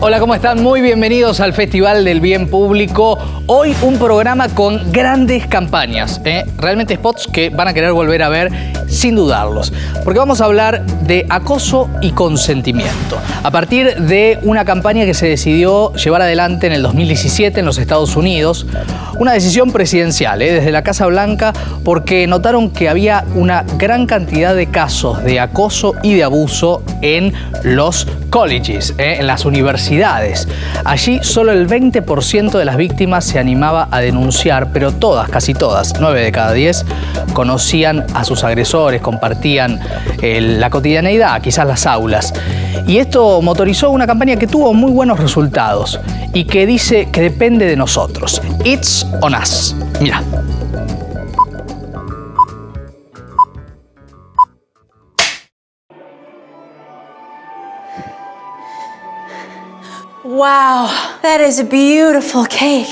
Hola, ¿cómo están? Muy bienvenidos al Festival del Bien Público. Hoy un programa con grandes campañas, realmente spots que van a querer volver a ver sin dudarlos. Porque vamos a hablar de acoso y consentimiento. A partir de una campaña que se decidió llevar adelante en el 2017 en los Estados Unidos. Una decisión presidencial, desde la Casa Blanca, porque notaron que había una gran cantidad de casos de acoso y de abuso en los colleges, en las universidades. Allí solo el 20% de las víctimas se animaba a denunciar, pero todas, casi todas, 9 de cada 10, conocían a sus agresores, compartían la cotidianeidad, quizás las aulas. Y esto motorizó una campaña que tuvo muy buenos resultados y que dice que depende de nosotros. It's on us. Mira. Wow, that is a beautiful cake.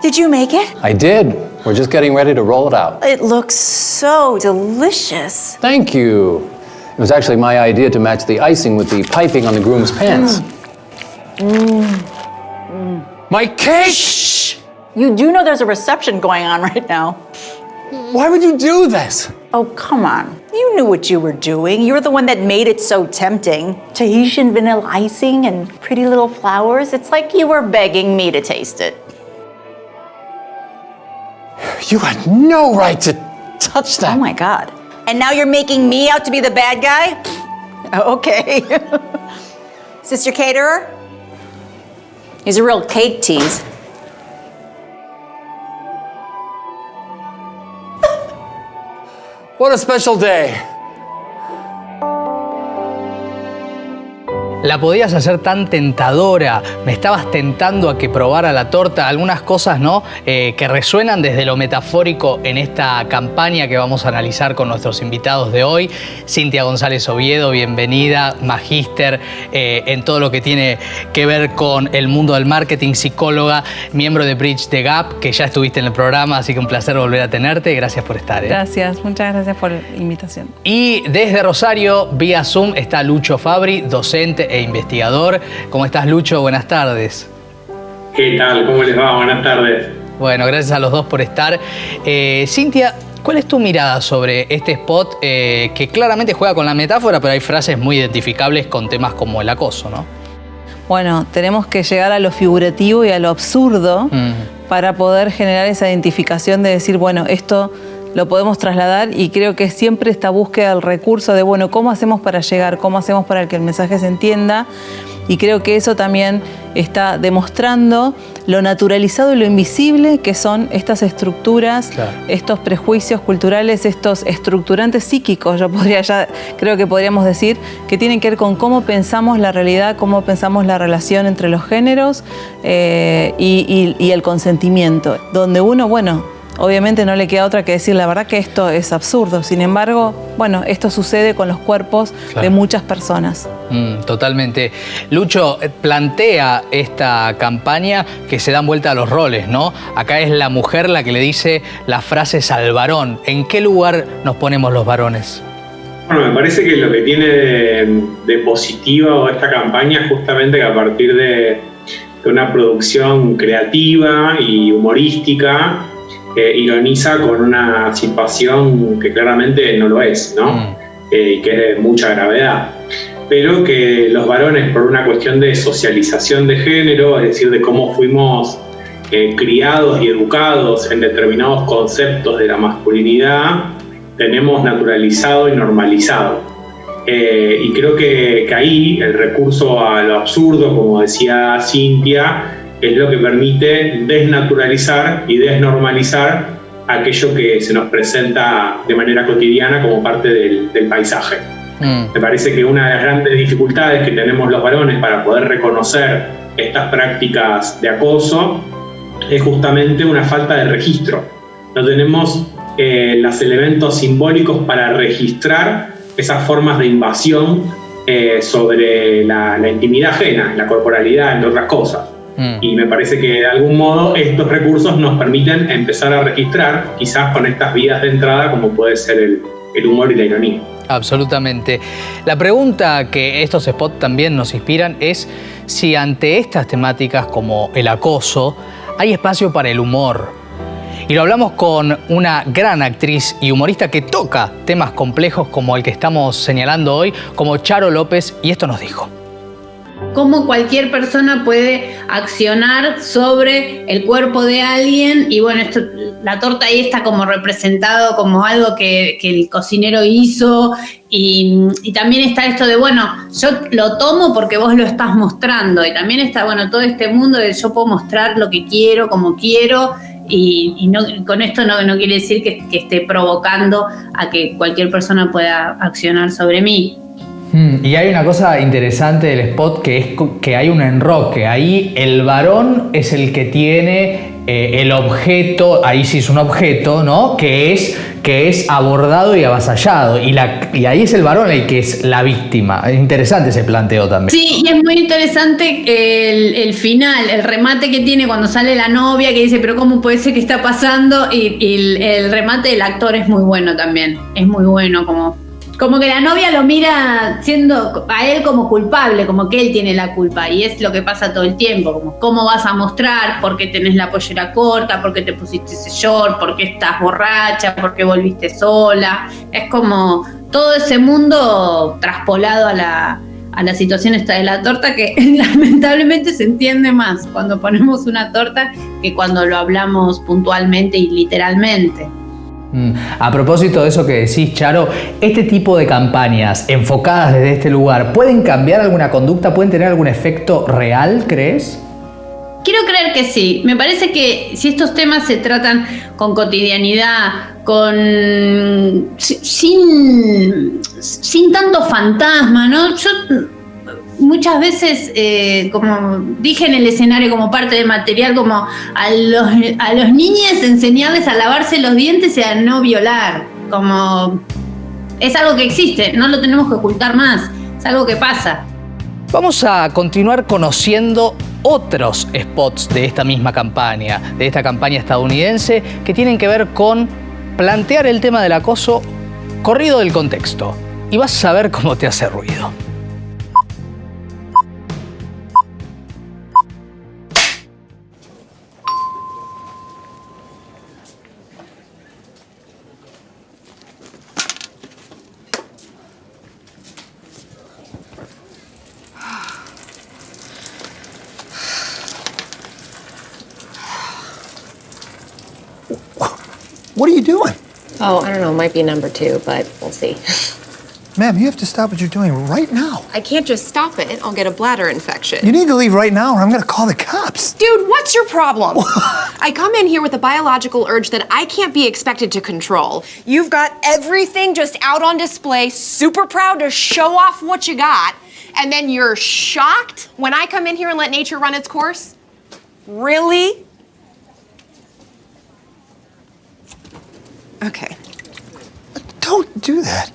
Did you make it? I did. We're just getting ready to roll it out. It looks so delicious. Thank you. It was actually my idea to match the icing with the piping on the groom's pants. My cake! Shh! You do know there's a reception going on right now. Why would you do this? Oh, come on. You knew what you were doing. You're the one that made it so tempting. Tahitian vanilla icing and pretty little flowers. It's like you were begging me to taste it. You had no right to touch that. Oh my God. And now you're making me out to be the bad guy? Okay. Sister Caterer? He's a real cake tease. What a special day. La podías hacer tan tentadora, me estabas tentando a que probara la torta, algunas cosas, ¿no? Que resuenan desde lo metafórico en esta campaña que vamos a analizar con nuestros invitados de hoy. Cintia González Oviedo, bienvenida, magíster en todo lo que tiene que ver con el mundo del marketing, psicóloga, miembro de Bridge the Gap, que ya estuviste en el programa, así que un placer volver a tenerte. Gracias por estar. Gracias, muchas gracias por la invitación. Y desde Rosario, vía Zoom, está Lucho Fabri, docente e investigador. ¿Cómo estás, Lucho? Buenas tardes. ¿Qué tal? ¿Cómo les va? Buenas tardes. Bueno, gracias a los dos por estar. Cintia, ¿cuál es tu mirada sobre este spot que claramente juega con la metáfora, pero hay frases muy identificables con temas como el acoso, ¿no? Bueno, tenemos que llegar a lo figurativo y a lo absurdo para poder generar esa identificación de decir, bueno, esto lo podemos trasladar, y creo que siempre esta búsqueda del recurso de, bueno, ¿cómo hacemos para llegar? ¿Cómo hacemos para que el mensaje se entienda? Y creo que eso también está demostrando lo naturalizado y lo invisible que son estas estructuras, claro, estos prejuicios culturales, estos estructurantes psíquicos, creo que podríamos decir, que tienen que ver con cómo pensamos la realidad, cómo pensamos la relación entre los géneros y el consentimiento, donde uno, bueno, obviamente no le queda otra que decir la verdad que esto es absurdo. Sin embargo, bueno, esto sucede con los cuerpos, claro, de muchas personas. Totalmente. Lucho, plantea esta campaña que se dan vuelta a los roles, ¿no? Acá es la mujer la que le dice las frases al varón. ¿En qué lugar nos ponemos los varones? Bueno, me parece que lo que tiene de positivo esta campaña es justamente que a partir de una producción creativa y humorística, ironiza con una situación que claramente no lo es, ¿no? Y que es de mucha gravedad. Pero que los varones, por una cuestión de socialización de género, es decir, de cómo fuimos criados y educados en determinados conceptos de la masculinidad, tenemos naturalizado y normalizado. Y creo que ahí el recurso a lo absurdo, como decía Cintia, es lo que permite desnaturalizar y desnormalizar aquello que se nos presenta de manera cotidiana como parte del paisaje. Me parece que una de las grandes dificultades que tenemos los varones para poder reconocer estas prácticas de acoso es justamente una falta de registro. No tenemos los elementos simbólicos para registrar esas formas de invasión sobre la intimidad ajena, la corporalidad, entre otras cosas. Y me parece que de algún modo estos recursos nos permiten empezar a registrar, quizás con estas vías de entrada, como puede ser el humor y la ironía. Absolutamente. La pregunta que estos spots también nos inspiran es si ante estas temáticas como el acoso hay espacio para el humor. Y lo hablamos con una gran actriz y humorista que toca temas complejos como el que estamos señalando hoy, como Charo López, y esto nos dijo. Cómo cualquier persona puede accionar sobre el cuerpo de alguien y bueno, la torta ahí está como representado como algo que el cocinero hizo y también está esto de bueno, yo lo tomo porque vos lo estás mostrando y también está bueno todo este mundo de yo puedo mostrar lo que quiero, como quiero y no, con esto no quiere decir que esté provocando a que cualquier persona pueda accionar sobre mí. Y hay una cosa interesante del spot que es que hay un enroque. Ahí el varón es el que tiene el objeto, ahí sí es un objeto, ¿no? Que es abordado y avasallado. Y ahí es el varón el que es la víctima. Es interesante ese planteo también. Sí, y es muy interesante el final, el remate que tiene cuando sale la novia que dice, pero ¿cómo puede ser que está pasando? Y el remate del actor es muy bueno también. Es muy bueno como que la novia lo mira siendo a él como culpable, como que él tiene la culpa. Y es lo que pasa todo el tiempo, como cómo vas a mostrar, por qué tenés la pollera corta, por qué te pusiste ese short, por qué estás borracha, por qué volviste sola. Es como todo ese mundo traspolado a la situación esta de la torta que lamentablemente se entiende más cuando ponemos una torta que cuando lo hablamos puntualmente y literalmente. A propósito de eso que decís, Charo, este tipo de campañas enfocadas desde este lugar, ¿pueden cambiar alguna conducta? ¿Pueden tener algún efecto real, crees? Quiero creer que sí. Me parece que si estos temas se tratan con cotidianidad, sin tanto fantasma, ¿no? Yo muchas veces, como dije en el escenario, como parte del material, como a los niños enseñarles a lavarse los dientes y a no violar. Como es algo que existe, no lo tenemos que ocultar más, es algo que pasa. Vamos a continuar conociendo otros spots de esta misma campaña, de esta campaña estadounidense, que tienen que ver con plantear el tema del acoso corrido del contexto. Y vas a ver cómo te hace ruido. What are you doing? Oh, I don't know. It might be number 2, but we'll see. Ma'am, you have to stop what you're doing right now. I can't just stop it. I'll get a bladder infection. You need to leave right now or I'm gonna call the cops. Dude, what's your problem? I come in here with a biological urge that I can't be expected to control. You've got everything just out on display, super proud to show off what you got, and then you're shocked when I come in here and let nature run its course? Really? Okay. Don't do that.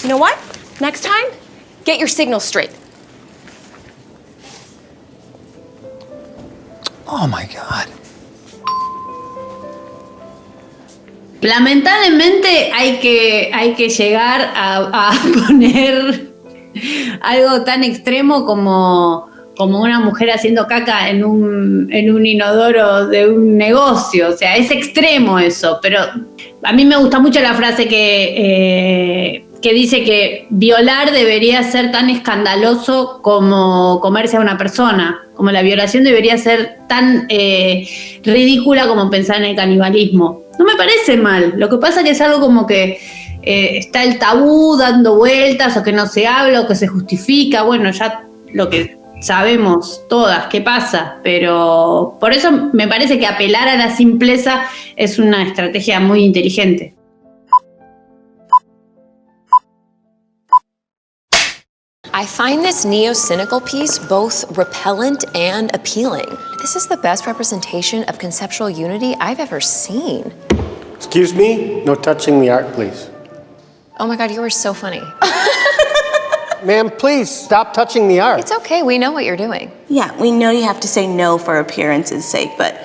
You know what? Next time, get your signals straight. Oh my God. Lamentablemente hay que llegar a poner algo tan extremo como una mujer haciendo caca en un inodoro de un negocio. O sea, es extremo eso, pero a mí me gusta mucho la frase que dice que violar debería ser tan escandaloso como comerse a una persona, como la violación debería ser tan ridícula como pensar en el canibalismo. No me parece mal, lo que pasa es que es algo como que está el tabú dando vueltas, o que no se habla, o que se justifica, bueno, ya lo que sabemos todas qué pasa, pero por eso me parece que apelar a la simpleza es una estrategia muy inteligente. I find this neo-cynical piece both repellent and appealing. This is the best representation of conceptual unity I've ever seen. Excuse me? No touching the art, please. Oh my God, you are so funny. Ma'am, please stop touching the art. It's okay, we know what you're doing. Yeah, we know you have to say no for appearance's sake, but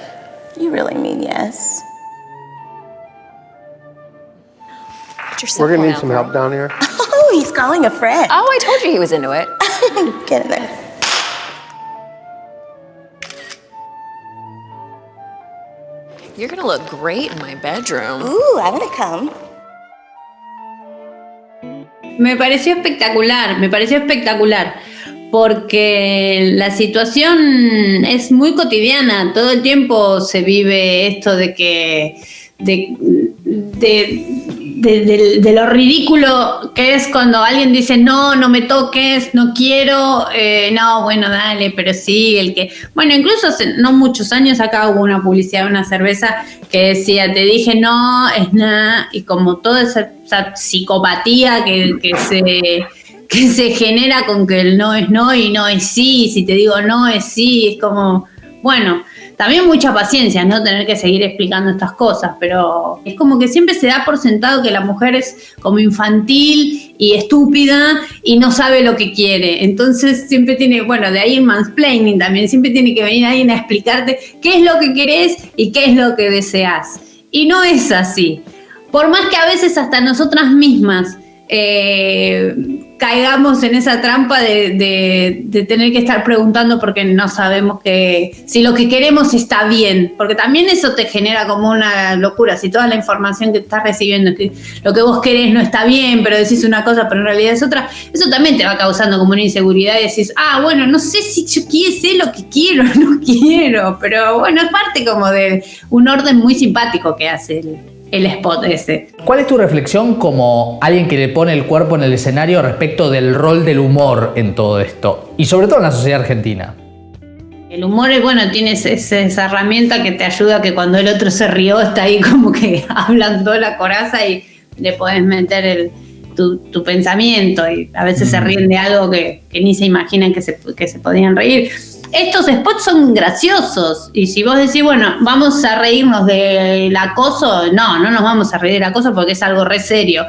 you really mean yes. Put your We're cell gonna phone need out, some girl. help down here. Oh, he's calling a friend. Oh, I told you he was into it. Get in there. You're gonna look great in my bedroom. Ooh, I'm gonna come. Me pareció espectacular, porque la situación es muy cotidiana, todo el tiempo se vive esto de que de lo ridículo que es cuando alguien dice no me toques, no quiero, no, bueno, dale, pero sí, bueno, incluso hace no muchos años acá hubo una publicidad de una cerveza que decía, te dije no, es nada, y como toda esa psicopatía que se genera con que el no es no y no es sí, si te digo no es sí, es como, bueno, también mucha paciencia, ¿no? Tener que seguir explicando estas cosas, pero es como que siempre se da por sentado que la mujer es como infantil y estúpida y no sabe lo que quiere. Entonces siempre tiene, bueno, de ahí el mansplaining también, siempre tiene que venir alguien a explicarte qué es lo que querés y qué es lo que deseás. Y no es así. Por más que a veces hasta nosotras mismas caigamos en esa trampa de tener que estar preguntando porque no sabemos si lo que queremos está bien, porque también eso te genera como una locura, si toda la información que estás recibiendo es que lo que vos querés no está bien, pero decís una cosa pero en realidad es otra, eso también te va causando como una inseguridad y decís, bueno, no sé si yo sé lo que quiero o no quiero, pero bueno, es parte como de un orden muy simpático que hace el spot ese. ¿Cuál es tu reflexión como alguien que le pone el cuerpo en el escenario respecto del rol del humor en todo esto? Y sobre todo en la sociedad argentina. El humor es bueno, tienes esa herramienta que te ayuda, que cuando el otro se rió está ahí como que hablando la coraza y le podés meter tu pensamiento y a veces se ríen de algo que ni se imaginan que se podían reír. Estos spots son graciosos y si vos decís, bueno, vamos a reírnos del acoso, no nos vamos a reír del acoso porque es algo re serio,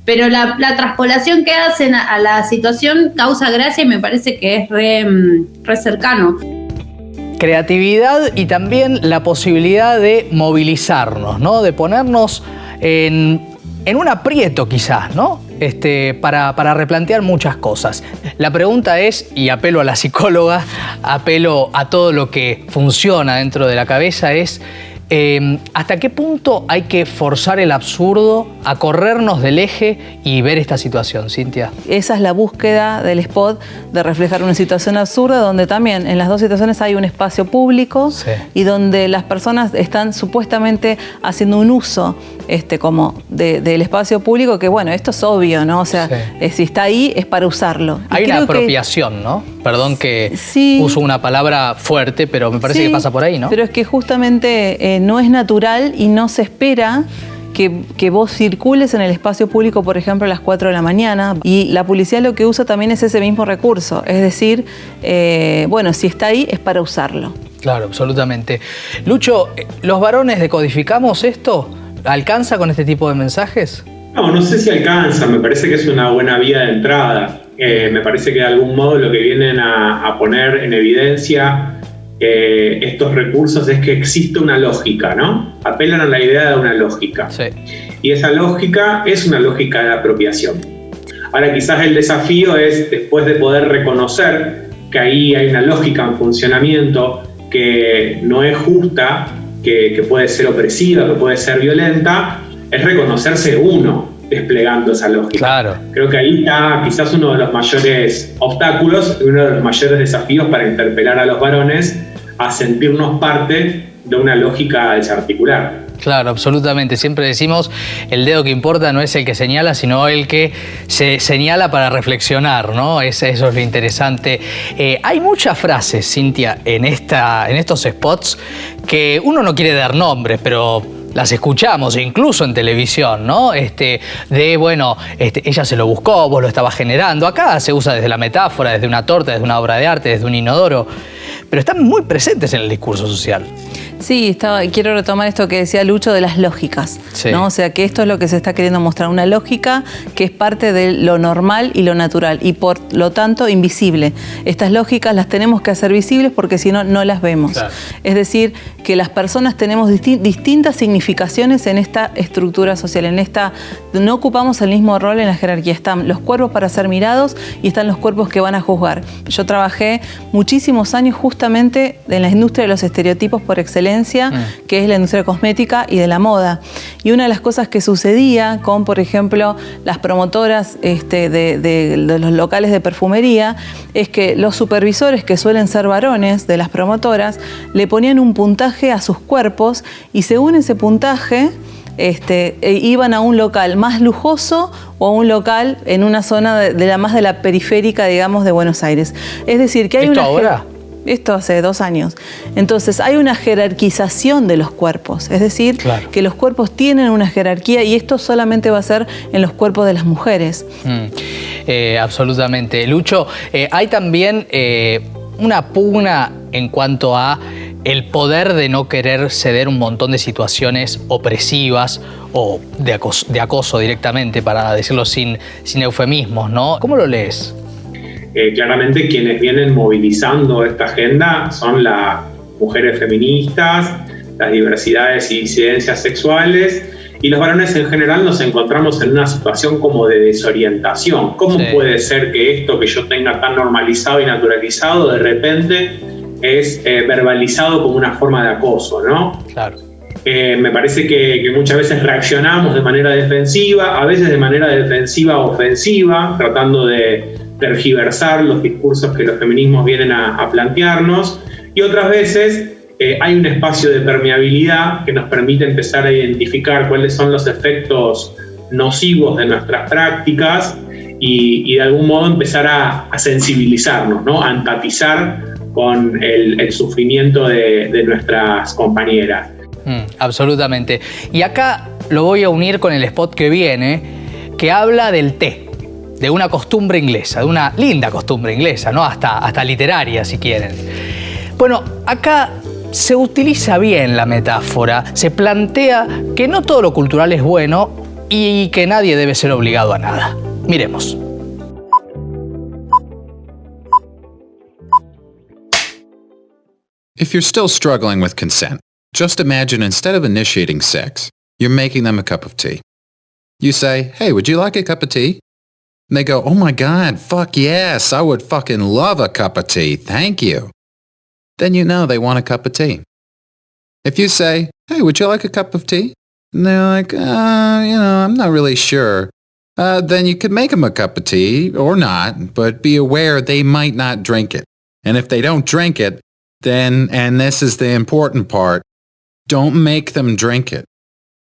pero la traspolación que hacen a la situación causa gracia y me parece que es re cercano. Creatividad y también la posibilidad de movilizarnos, ¿no? De ponernos en un aprieto quizás, ¿no? Para replantear muchas cosas. La pregunta es, y apelo a la psicóloga, apelo a todo lo que funciona dentro de la cabeza, es ¿hasta qué punto hay que forzar el absurdo a corrernos del eje y ver esta situación, Cintia? Esa es la búsqueda del spot, de reflejar una situación absurda donde también en las dos situaciones hay un espacio público y donde las personas están supuestamente haciendo un uso como del espacio público, que bueno, esto es obvio, ¿no? O sea, si está ahí es para usarlo. Hay una apropiación, ¿no? Perdón que uso una palabra fuerte, pero me parece que pasa por ahí, ¿no? Pero es que justamente no es natural y no se espera que vos circules en el espacio público, por ejemplo, a las 4 de la mañana. Y la policía lo que usa también es ese mismo recurso. Es decir, bueno, si está ahí es para usarlo. Claro, absolutamente. Lucho, ¿los varones decodificamos esto? ¿Alcanza con este tipo de mensajes? No sé si alcanza. Me parece que es una buena vía de entrada. Me parece que de algún modo lo que vienen a poner en evidencia estos recursos es que existe una lógica, ¿no? Apelan a la idea de una lógica. Sí. Y esa lógica es una lógica de apropiación. Ahora, quizás el desafío es, después de poder reconocer que ahí hay una lógica en funcionamiento que no es justa, que puede ser opresiva, que puede ser violenta, es reconocerse uno desplegando esa lógica. Claro. Creo que ahí está quizás uno de los mayores obstáculos y uno de los mayores desafíos para interpelar a los varones a sentirnos parte de una lógica desarticular. Claro, absolutamente. Siempre decimos, el dedo que importa no es el que señala, sino el que se señala para reflexionar, ¿no? Eso es lo interesante. Hay muchas frases, Cintia, en estos spots que uno no quiere dar nombres, pero las escuchamos incluso en televisión, ¿no? Ella se lo buscó, vos lo estabas generando. Acá se usa desde la metáfora, desde una torta, desde una obra de arte, desde un inodoro, pero están muy presentes en el discurso social. Sí, quiero retomar esto que decía Lucho de las lógicas, Sí. ¿no? O sea, que esto es lo que se está queriendo mostrar, una lógica que es parte de lo normal y lo natural y por lo tanto invisible. Estas lógicas las tenemos que hacer visibles porque si no, no las vemos. Claro. Es decir, que las personas tenemos distintas significaciones en esta estructura social, no ocupamos el mismo rol en la jerarquía. Están los cuerpos para ser mirados y están los cuerpos que van a juzgar. Yo trabajé muchísimos años justamente en la industria de los estereotipos por excelencia, que es la industria cosmética y de la moda. Y una de las cosas que sucedía con, por ejemplo, las promotoras de los locales de perfumería, es que los supervisores, que suelen ser varones de las promotoras, le ponían un puntaje a sus cuerpos y según ese puntaje iban a un local más lujoso o a un local en una zona más de la periférica, digamos, de Buenos Aires. Es decir, que hay ¿Esto ahora? Esto hace 2 años. Entonces, hay una jerarquización de los cuerpos. Es decir, Claro. que los cuerpos tienen una jerarquía y esto solamente va a ser en los cuerpos de las mujeres. Absolutamente. Lucho, hay también una pugna en cuanto a el poder de no querer ceder un montón de situaciones opresivas o de acoso directamente, para decirlo sin eufemismos, ¿no? ¿Cómo lo lees? Claramente quienes vienen movilizando esta agenda son las mujeres feministas, las diversidades y disidencias sexuales, y los varones en general nos encontramos en una situación como de desorientación. ¿Cómo puede ser que esto que yo tenga tan normalizado y naturalizado de repente es verbalizado como una forma de acoso, ¿no? Claro. Me parece que muchas veces reaccionamos de manera defensiva, a veces de manera defensiva ofensiva, tratando de tergiversar los discursos que los feminismos vienen a plantearnos, y otras veces hay un espacio de permeabilidad que nos permite empezar a identificar cuáles son los efectos nocivos de nuestras prácticas y de algún modo empezar a sensibilizarnos, ¿no? A empatizar con el sufrimiento de nuestras compañeras. Absolutamente. Y acá lo voy a unir con el spot que viene, que habla del té, de una costumbre inglesa, de una linda costumbre inglesa, ¿no? Hasta literaria, si quieren. Bueno, acá se utiliza bien la metáfora, se plantea que no todo lo cultural es bueno y que nadie debe ser obligado a nada. Miremos. If you're still struggling with consent, just imagine instead of initiating sex, you're making them a cup of tea. You say, "Hey, would you like a cup of tea?" And they go, "Oh my God, fuck yes, I would fucking love a cup of tea, thank you." Then you know they want a cup of tea. If you say, "Hey, would you like a cup of tea?" And they're like, I'm not really sure. Then you could make them a cup of tea, or not, but be aware they might not drink it. And if they don't drink it, then, and this is the important part, don't make them drink it.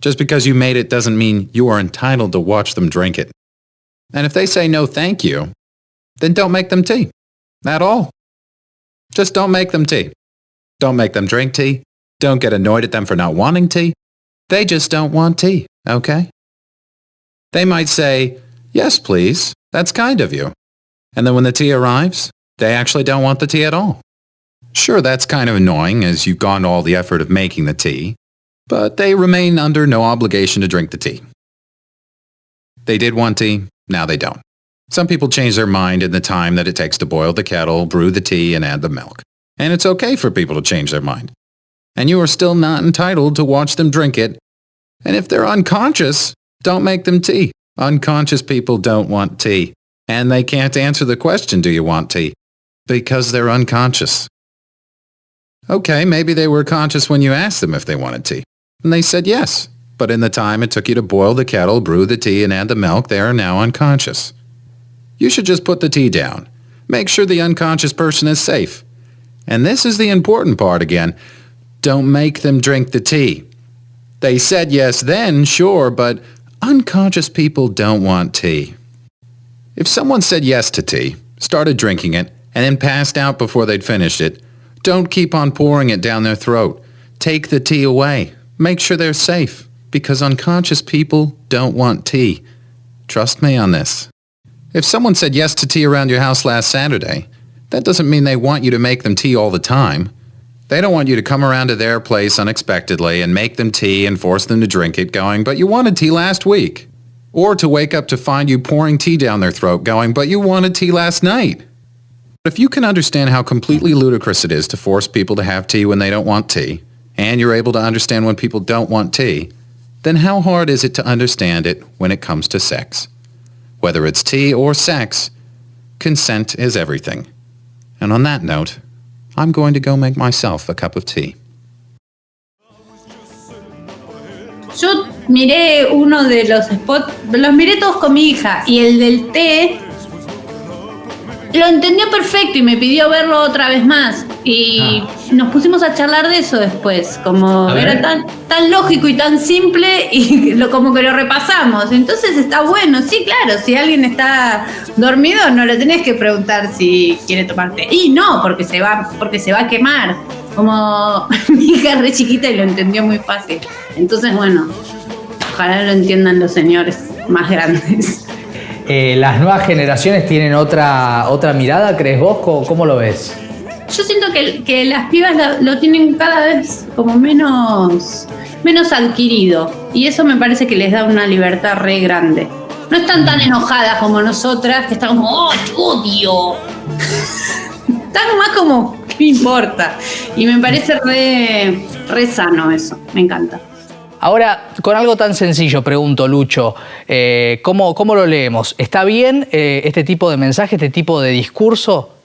Just because you made it doesn't mean you are entitled to watch them drink it. And if they say no thank you, then don't make them tea. At all. Just don't make them tea. Don't make them drink tea. Don't get annoyed at them for not wanting tea. They just don't want tea, okay? They might say, "Yes, please. That's kind of you." And then when the tea arrives, they actually don't want the tea at all. Sure, that's kind of annoying as you've gone to all the effort of making the tea, but they remain under no obligation to drink the tea. They did want tea, now they don't. Some people change their mind in the time that it takes to boil the kettle, brew the tea, and add the milk. And it's okay for people to change their mind. And you are still not entitled to watch them drink it. And if they're unconscious, don't make them tea. Unconscious people don't want tea. And they can't answer the question, "Do you want tea?" Because they're unconscious. Okay, maybe they were conscious when you asked them if they wanted tea. And they said yes. But in the time it took you to boil the kettle, brew the tea, and add the milk, they are now unconscious. You should just put the tea down. Make sure the unconscious person is safe. And this is the important part again. Don't make them drink the tea. They said yes then, sure, but unconscious people don't want tea. If someone said yes to tea, started drinking it, and then passed out before they'd finished it, don't keep on pouring it down their throat. Take the tea away. Make sure they're safe, because unconscious people don't want tea. Trust me on this. If someone said yes to tea around your house last Saturday, that doesn't mean they want you to make them tea all the time. They don't want you to come around to their place unexpectedly and make them tea and force them to drink it going, but you wanted tea last week. Or to wake up to find you pouring tea down their throat going, but you wanted tea last night. But if you can understand how completely ludicrous it is to force people to have tea when they don't want tea, and you're able to understand when people don't want tea, then how hard is it to understand it when it comes to sex? Whether it's tea or sex, consent is everything. And on that note, I'm going to go make myself a cup of tea. Yo miré uno de los spots, los miré todos con mi hija, y el del té lo entendió perfecto y me pidió verlo otra vez más. Y nos pusimos a charlar de eso después, como era tan lógico y tan simple y como que lo repasamos. Entonces está bueno, sí, claro, si alguien está dormido no le tenés que preguntar si quiere tomar té. Y no, porque se va a quemar. Como mi hija es re chiquita y lo entendió muy fácil. Entonces, bueno, ojalá lo entiendan los señores más grandes. ¿Las nuevas generaciones tienen otra mirada, crees vos? ¿Cómo lo ves? Yo siento que las pibas lo tienen cada vez como menos adquirido. Y eso me parece que les da una libertad re grande. No están tan enojadas como nosotras, que están como, ¡oh, te odio! Están más como, ¿qué me importa? Y me parece re sano eso, me encanta. Ahora, con algo tan sencillo, pregunto, Lucho, ¿cómo lo leemos? ¿Está bien este tipo de mensaje, este tipo de discurso?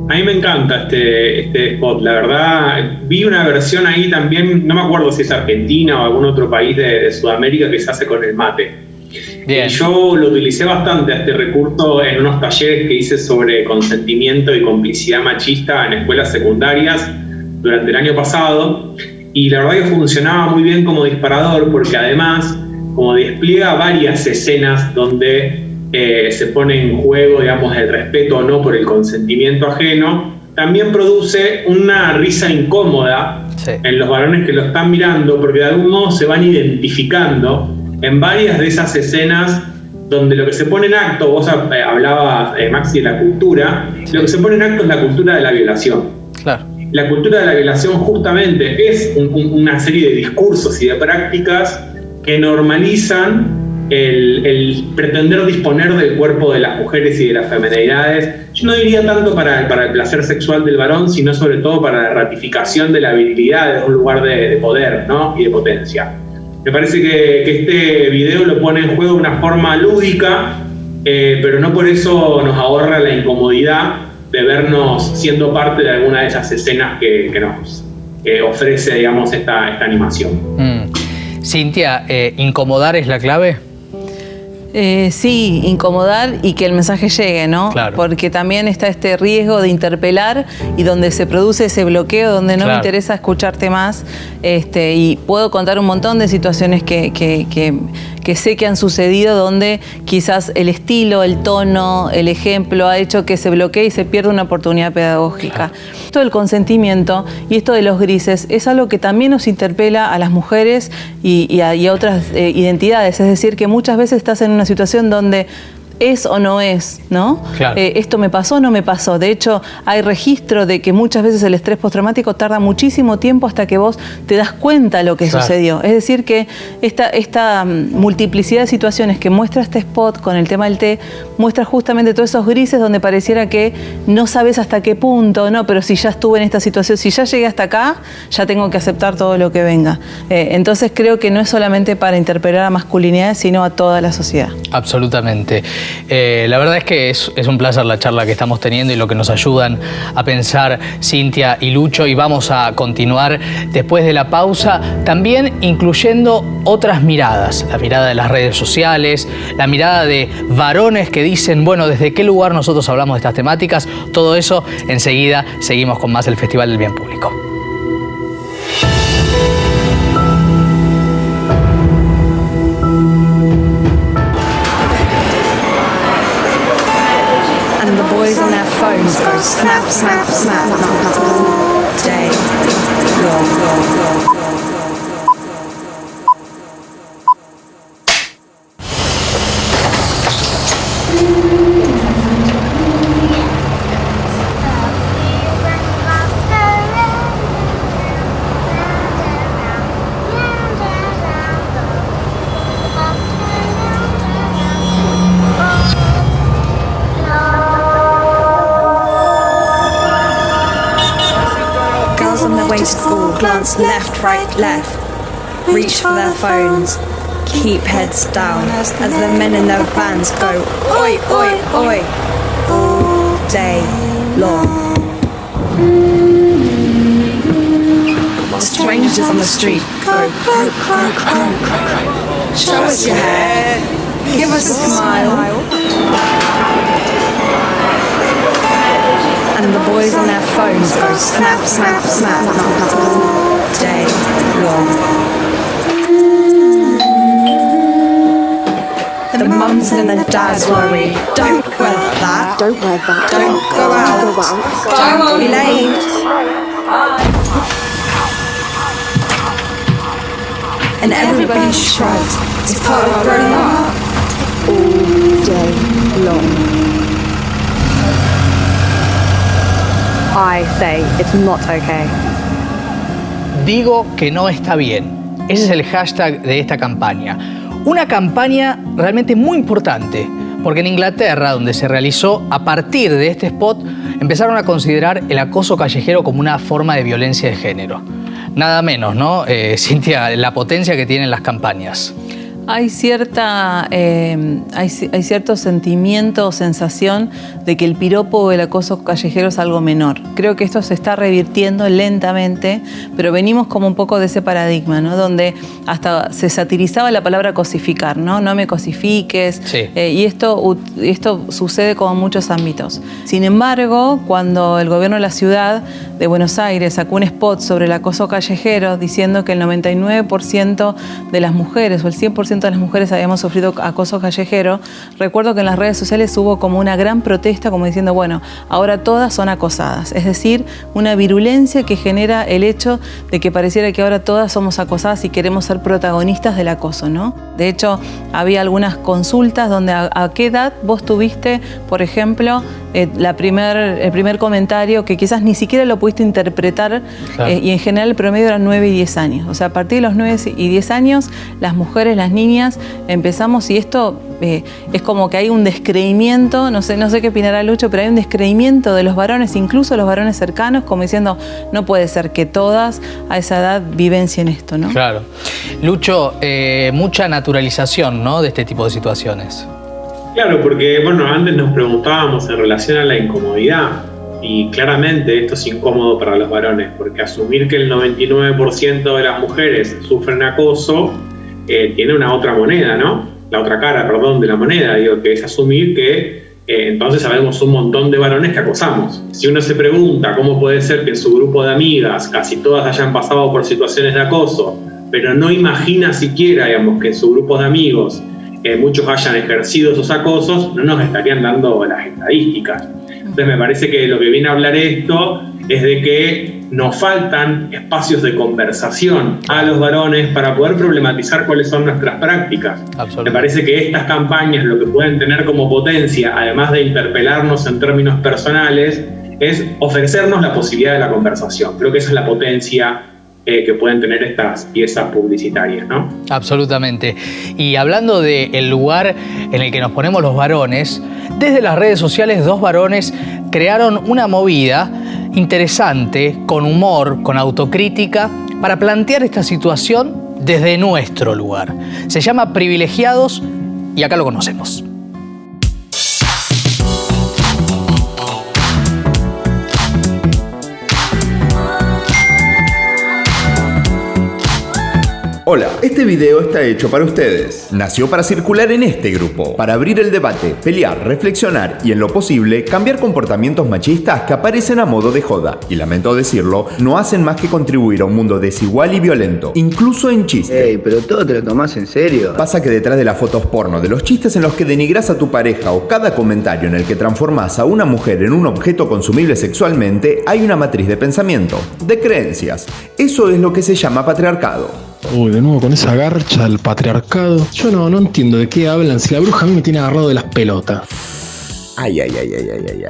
A mí me encanta este spot, la verdad. Vi una versión ahí también, no me acuerdo si es Argentina o algún otro país de Sudamérica, que se hace con el mate. Bien. Yo lo utilicé bastante a este recurso en unos talleres que hice sobre consentimiento y complicidad machista en escuelas secundarias durante el año pasado. Y la verdad que funcionaba muy bien como disparador, porque además, como despliega varias escenas donde se pone en juego, digamos, el respeto o no por el consentimiento ajeno, también produce una risa incómoda en los varones que lo están mirando, porque de algún modo se van identificando en varias de esas escenas donde lo que se pone en acto, vos hablabas, Maxi, de la cultura, lo que se pone en acto es la cultura de la violación. Claro. La cultura de la violación justamente es una serie de discursos y de prácticas que normalizan el pretender disponer del cuerpo de las mujeres y de las feminidades. Yo no diría tanto para el placer sexual del varón, sino sobre todo para la ratificación de la virilidad de un lugar de poder, ¿no? Y de potencia. Me parece que este video lo pone en juego de una forma lúdica, pero no por eso nos ahorra la incomodidad de vernos siendo parte de alguna de esas escenas que nos ofrece, digamos, esta animación. Cintia, ¿incomodar es la clave? Sí, incomodar y que el mensaje llegue, ¿no? Claro. Porque también está este riesgo de interpelar y donde se produce ese bloqueo, donde no me interesa escucharte más. Y puedo contar un montón de situaciones que sé que han sucedido donde quizás el estilo, el tono, el ejemplo ha hecho que se bloquee y se pierda una oportunidad pedagógica. Claro. Esto del consentimiento y esto de los grises es algo que también nos interpela a las mujeres y a otras identidades. Es decir, que muchas veces estás en una situación donde es o no es, ¿no? Claro. Esto me pasó o no me pasó. De hecho, hay registro de que muchas veces el estrés postraumático tarda muchísimo tiempo hasta que vos te das cuenta de lo que sucedió. Es decir, que esta multiplicidad de situaciones que muestra este spot con el tema del té, muestra justamente todos esos grises donde pareciera que no sabes hasta qué punto, no, pero si ya estuve en esta situación, si ya llegué hasta acá, ya tengo que aceptar todo lo que venga. Entonces creo que no es solamente para interpelar a masculinidades, sino a toda la sociedad. Absolutamente. La verdad es que es un placer la charla que estamos teniendo y lo que nos ayudan a pensar Cintia y Lucho, y vamos a continuar después de la pausa, también incluyendo otras miradas, la mirada de las redes sociales, la mirada de varones que dicen, bueno, ¿desde qué lugar nosotros hablamos de estas temáticas? Todo eso enseguida seguimos con más del Festival del Bien Público. Boys on their phones go snap, snap, snap all day long. school. Glance left, right, left. Reach for their phones. Keep heads down as the men in their vans go oi, oi, oi, all day long. Strangers on the street go croak, croak, croak, croak. Show us your hair, give us a smile. And the boys on their phones go snap, snap, snap, all day long. The mums and the dads worry. Don't wear that. Don't wear that. Don't go out. Don't be late. And everybody shrugs. It's part of growing up. All day long. I say it's not okay. Digo que no está bien. Ese es el hashtag de esta campaña. Una campaña realmente muy importante, porque en Inglaterra, donde se realizó, a partir de este spot, empezaron a considerar el acoso callejero como una forma de violencia de género. Nada menos, ¿no? Cintia, la potencia que tienen las campañas. Hay cierto sentimiento o sensación de que el piropo o el acoso callejero es algo menor. Creo que esto se está revirtiendo lentamente, pero venimos como un poco de ese paradigma, ¿no? Donde hasta se satirizaba la palabra cosificar, ¿no? No me cosifiques. Sí. Y esto sucede como en muchos ámbitos. Sin embargo, cuando el gobierno de la ciudad de Buenos Aires sacó un spot sobre el acoso callejero diciendo que el 99% de las mujeres o el 100% de las mujeres habíamos sufrido acoso callejero, recuerdo que en las redes sociales hubo como una gran protesta como diciendo, bueno, ahora todas son acosadas. Es decir, una virulencia que genera el hecho de que pareciera que ahora todas somos acosadas y queremos ser protagonistas del acoso, ¿no? De hecho, había algunas consultas donde a qué edad vos tuviste, por ejemplo, el primer comentario que quizás ni siquiera lo pudiste interpretar, claro. Y en general el promedio era 9 y 10 años. O sea, a partir de los 9 y 10 años, las mujeres, las niñas, empezamos, y esto es como que hay un descreimiento, no sé qué opinará Lucho, pero hay un descreimiento de los varones, incluso los varones cercanos, como diciendo, no puede ser que todas a esa edad vivencien esto, ¿no? Claro. Lucho, mucha naturalización, ¿no?, de este tipo de situaciones. Claro, porque bueno, antes nos preguntábamos en relación a la incomodidad y claramente esto es incómodo para los varones porque asumir que el 99% de las mujeres sufren acoso tiene una otra moneda, ¿no? La otra cara, perdón, de la moneda, digo, que es asumir que entonces sabemos un montón de varones que acosamos. Si uno se pregunta cómo puede ser que en su grupo de amigas casi todas hayan pasado por situaciones de acoso, pero no imagina siquiera, digamos, que en su grupo de amigos muchos hayan ejercido esos acosos, no nos estarían dando las estadísticas. Entonces me parece que lo que viene a hablar esto es de que nos faltan espacios de conversación a los varones para poder problematizar cuáles son nuestras prácticas. Me parece que estas campañas lo que pueden tener como potencia, además de interpelarnos en términos personales, es ofrecernos la posibilidad de la conversación. Creo que esa es la potencia que pueden tener estas piezas publicitarias, ¿no? Absolutamente. Y hablando del lugar en el que nos ponemos los varones, desde las redes sociales 2 varones crearon una movida interesante, con humor, con autocrítica, para plantear esta situación desde nuestro lugar. Se llama Privilegiados y acá lo conocemos. Hola, este video está hecho para ustedes. Nació para circular en este grupo, para abrir el debate, pelear, reflexionar y en lo posible cambiar comportamientos machistas que aparecen a modo de joda. Y lamento decirlo, no hacen más que contribuir a un mundo desigual y violento, incluso en chistes. Ey, pero todo te lo tomás en serio. Pasa que detrás de las fotos porno, de los chistes en los que denigras a tu pareja o cada comentario en el que transformás a una mujer en un objeto consumible sexualmente, hay una matriz de pensamiento, de creencias. Eso es lo que se llama patriarcado. Uy, de nuevo con esa garcha del patriarcado. Yo no entiendo de qué hablan, si la bruja a mí me tiene agarrado de las pelotas. Ay.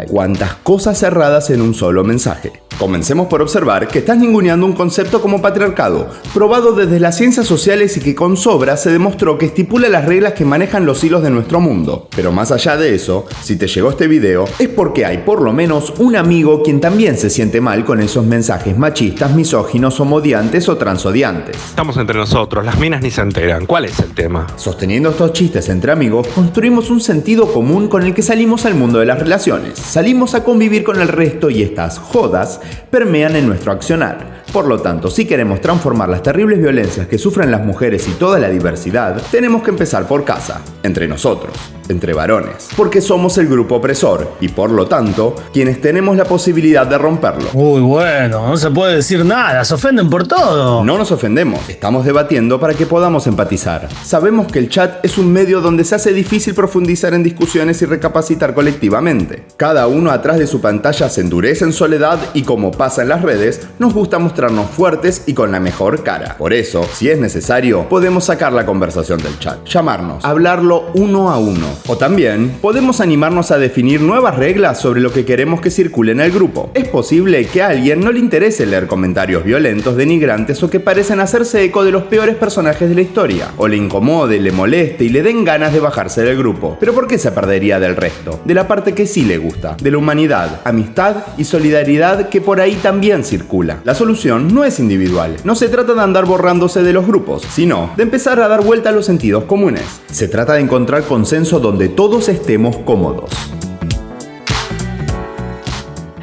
Cuántas cosas cerradas en un solo mensaje. Comencemos por observar que estás ninguneando un concepto como patriarcado, probado desde las ciencias sociales y que con sobra se demostró que estipula las reglas que manejan los hilos de nuestro mundo. Pero más allá de eso, si te llegó este video, es porque hay por lo menos un amigo quien también se siente mal con esos mensajes machistas, misóginos, homodiantes o transodiantes. Estamos entre nosotros, las minas ni se enteran. ¿Cuál es el tema? Sosteniendo estos chistes entre amigos, construimos un sentido común con el que salimos al mundo de las relaciones. Salimos a convivir con el resto y estas jodas permean en nuestro accionar. Por lo tanto, si queremos transformar las terribles violencias que sufren las mujeres y toda la diversidad, tenemos que empezar por casa, entre nosotros, entre varones, porque somos el grupo opresor y por lo tanto, quienes tenemos la posibilidad de romperlo. Uy, bueno, no se puede decir nada, se ofenden por todo. No nos ofendemos, estamos debatiendo para que podamos empatizar. Sabemos que el chat es un medio donde se hace difícil profundizar en discusiones y recapacitar colectivamente. Cada uno atrás de su pantalla se endurece en soledad y como pasa en las redes, nos gusta mostrarnos fuertes y con la mejor cara. Por eso, si es necesario, podemos sacar la conversación del chat, llamarnos, hablarlo uno a uno. O también, podemos animarnos a definir nuevas reglas sobre lo que queremos que circule en el grupo. Es posible que a alguien no le interese leer comentarios violentos, denigrantes o que parecen hacerse eco de los peores personajes de la historia. O le incomode, le moleste y le den ganas de bajarse del grupo. Pero ¿por qué se perdería del resto? De la parte que sí le gusta, de la humanidad, amistad y solidaridad que por ahí también circula. La solución no es individual. No se trata de andar borrándose de los grupos, sino de empezar a dar vuelta a los sentidos comunes. Se trata de encontrar consenso donde todos estemos cómodos.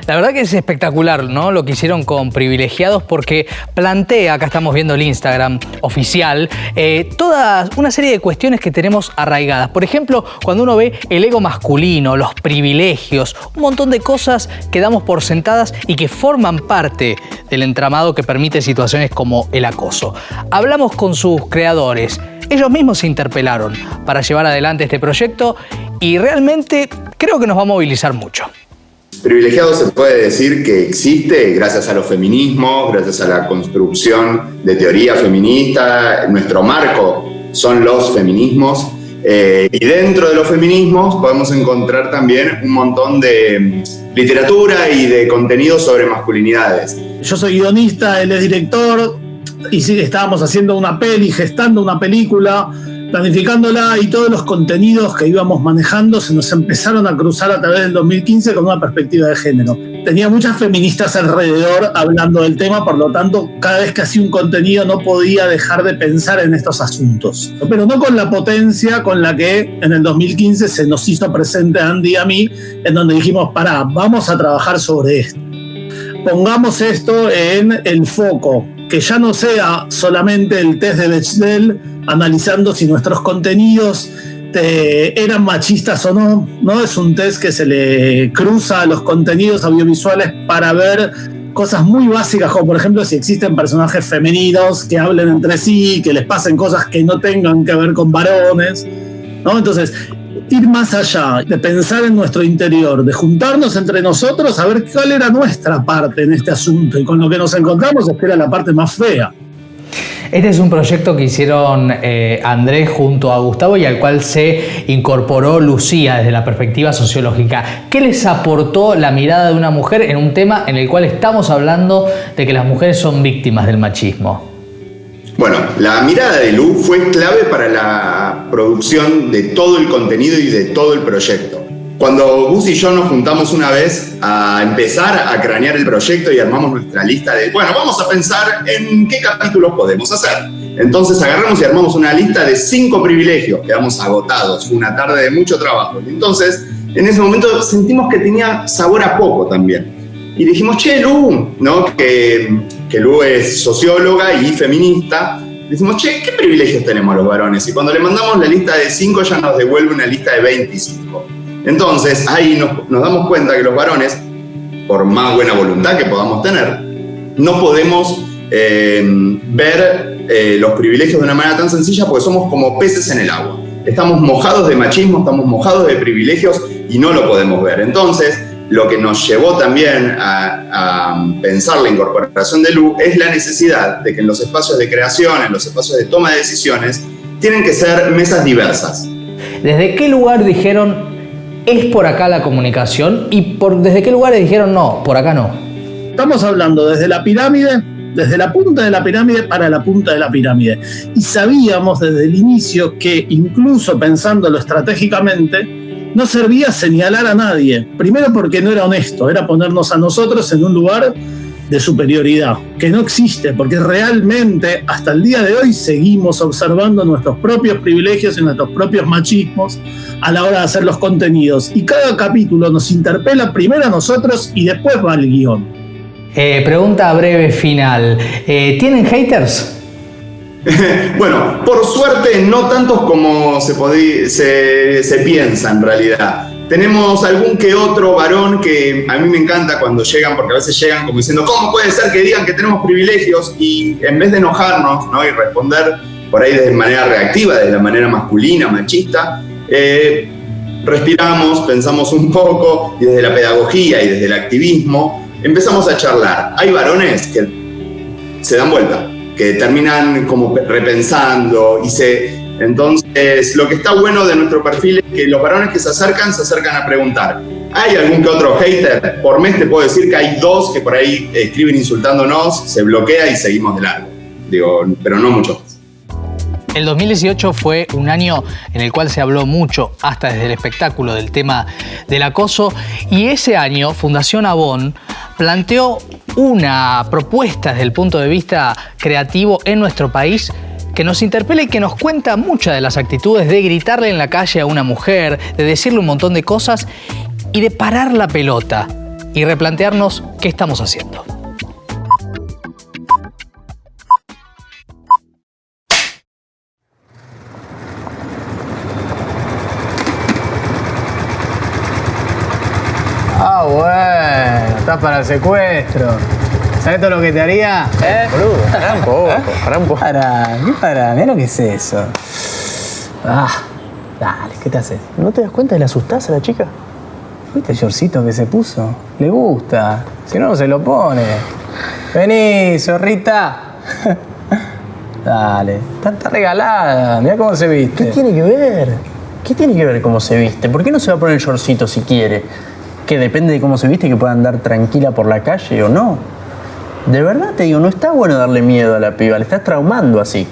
La verdad que es espectacular, ¿no? Lo que hicieron con Privilegiados porque plantea, acá estamos viendo el Instagram oficial, toda una serie de cuestiones que tenemos arraigadas. Por ejemplo, cuando uno ve el ego masculino, los privilegios, un montón de cosas que damos por sentadas y que forman parte del entramado que permite situaciones como el acoso. Hablamos con sus creadores. Ellos mismos se interpelaron para llevar adelante este proyecto y realmente creo que nos va a movilizar mucho. Privilegiado se puede decir que existe gracias a los feminismos, gracias a la construcción de teoría feminista. Nuestro marco son los feminismos. Y dentro de los feminismos podemos encontrar también un montón de literatura y de contenido sobre masculinidades. Yo soy guionista, él es director, y sí, estábamos haciendo una peli, gestando una película, planificándola, y todos los contenidos que íbamos manejando se nos empezaron a cruzar a través del 2015 con una perspectiva de género. Tenía muchas feministas alrededor hablando del tema, por lo tanto, cada vez que hacía un contenido no podía dejar de pensar en estos asuntos. Pero no con la potencia con la que en el 2015 se nos hizo presente a Andy y a mí, en donde dijimos, pará, vamos a trabajar sobre esto. Pongamos esto en el foco, que ya no sea solamente el test de Bechdel analizando si nuestros contenidos eran machistas o no, ¿no? Es un test que se le cruza a los contenidos audiovisuales para ver cosas muy básicas, como por ejemplo si existen personajes femeninos que hablen entre sí, que les pasen cosas que no tengan que ver con varones, ¿no? Entonces, ir más allá, de pensar en nuestro interior, de juntarnos entre nosotros a ver cuál era nuestra parte en este asunto, y con lo que nos encontramos es que era la parte más fea. Este es un proyecto que hicieron Andrés junto a Gustavo y al cual se incorporó Lucía desde la perspectiva sociológica. ¿Qué les aportó la mirada de una mujer en un tema en el cual estamos hablando de que las mujeres son víctimas del machismo? Bueno, la mirada de Lu fue clave para la producción de todo el contenido y de todo el proyecto. Cuando Gus y yo nos juntamos una vez a empezar a cranear el proyecto y armamos nuestra lista de, bueno, vamos a pensar en qué capítulos podemos hacer. Entonces agarramos y armamos una lista de 5 privilegios, quedamos agotados, fue una tarde de mucho trabajo. Y entonces, en ese momento sentimos que tenía sabor a poco también. Y dijimos, che, Lu, ¿no? Que Lu es socióloga y feminista. Decimos, che, ¿qué privilegios tenemos los varones? Y cuando le mandamos la lista de 5, ya nos devuelve una lista de 25. Entonces, ahí nos damos cuenta que los varones, por más buena voluntad que podamos tener, no podemos ver los privilegios de una manera tan sencilla porque somos como peces en el agua. Estamos mojados de machismo, estamos mojados de privilegios y no lo podemos ver. Entonces, lo que nos llevó también a pensar la incorporación de Lu es la necesidad de que en los espacios de creación, en los espacios de toma de decisiones, tienen que ser mesas diversas. ¿Desde qué lugar dijeron, es por acá la comunicación? ¿Y desde qué lugares dijeron, no, por acá no? Estamos hablando desde la pirámide, desde la punta de la pirámide para la punta de la pirámide. Y sabíamos desde el inicio que, incluso pensándolo estratégicamente, no servía señalar a nadie. Primero porque no era honesto, era ponernos a nosotros en un lugar de superioridad, que no existe, porque realmente hasta el día de hoy seguimos observando nuestros propios privilegios y nuestros propios machismos a la hora de hacer los contenidos. Y cada capítulo nos interpela primero a nosotros y después va al guión. Pregunta breve final. ¿Tienen haters? Bueno, por suerte no tantos como se piensa en realidad. Tenemos algún que otro varón que a mí me encanta cuando llegan, porque a veces llegan como diciendo ¿cómo puede ser que digan que tenemos privilegios? Y en vez de enojarnos, ¿no? Y responder por ahí de manera reactiva, de la manera masculina, machista, respiramos, pensamos un poco y desde la pedagogía y desde el activismo empezamos a charlar. Hay varones que se dan vuelta, que terminan como repensando Entonces, lo que está bueno de nuestro perfil es que los varones que se acercan a preguntar. ¿Hay algún que otro hater? Por mes te puedo decir que hay 2 que por ahí escriben insultándonos, se bloquea y seguimos de largo. Pero no muchos. El 2018 fue un año en el cual se habló mucho, hasta desde el espectáculo, del tema del acoso. Y ese año, Fundación Avon planteó una propuesta desde el punto de vista creativo en nuestro país que nos interpela y que nos cuenta muchas de las actitudes de gritarle en la calle a una mujer, de decirle un montón de cosas y de parar la pelota y replantearnos qué estamos haciendo. Ah, bueno, estás para el secuestro. ¿Sabes todo lo que te haría? Boludo, pará un poco, pará un poco. Pará, mirá lo que es eso. Dale, ¿qué te haces? ¿No te das cuenta de la asustás a la chica? ¿Viste el shortcito que se puso? Le gusta, si no, no se lo pone. Vení, zorrita. Dale, está regalada, mirá cómo se viste. ¿Qué tiene que ver? ¿Qué tiene que ver cómo se viste? ¿Por qué no se va a poner el shortcito si quiere? ¿Que depende de cómo se viste que pueda andar tranquila por la calle o no? De verdad te digo, no está bueno darle miedo a la piba, le estás traumando así.